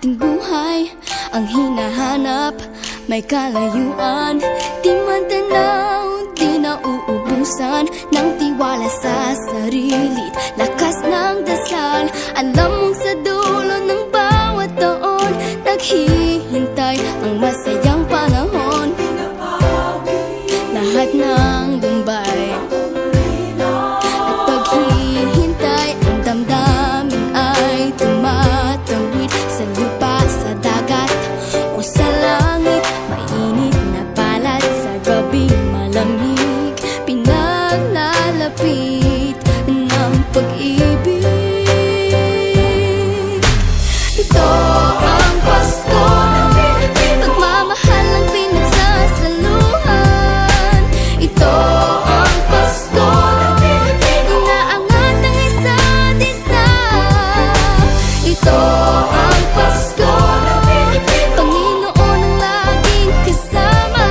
aking buhay ang hinahanap. May kalayuan, di man tanaw, di nauubusan ng tiwala sa sarili't lakas ng dasal. Alam mong sa dulo ng bawat taon naghihintay ang masayang panahon. Lahat ng lumbay at paghihintay, ang damdamin ay tumatawid sa lupa, sa dagat o sa langit. Mainit na palad sa gabing malamig, pinaglalapit ng pag-ibig. Ito ang Pasko, pagmamahal ang pinagsasaluhan. Ito ang Pasko, inaangat ang isa't isa. Ito ang Pasko, Panginoon ang laging kasama.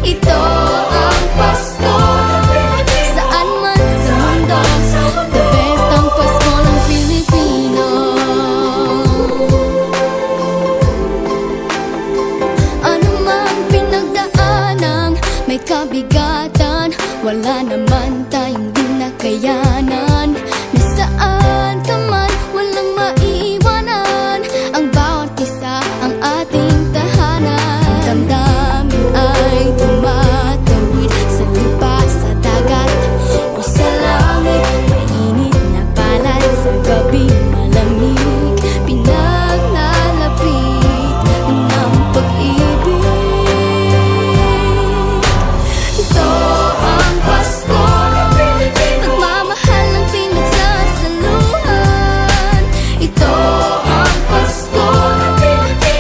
Ito ang Pasko, saan man sa mundo, the best ang Pasko ng Pilipino. Ano mang pinagdaanang may kabigatan, wala naman tayong di nakayanan. Nasaan ka man, walang maiiwanan, ang bawat isa ang ating tahanan. Damdamin ay tumatawid sa lupa, sa dagat o sa langit. Mainit na palad sa gabing malamig, pinaglalapit ng pag-ibig. Ito ang Pasko, pagmamahal ang pinagsasaluhan. Ito ang Pasko,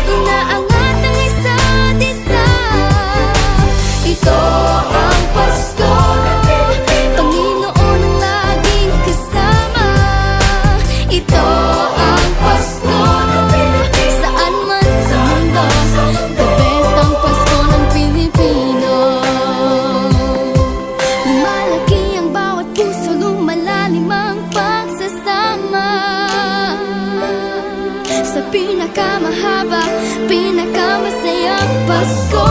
inaangat ang isa't isa. Ito ang Pasko, Panginoon ang laging kasama. Ito ang Pasko, saan man sa mundo, the best ang Pasko ng Pilipino. Lumalaki ang bawat puso, lumalalim ang pagsasama sa pinakamahaba, pinakamasayang Pasko.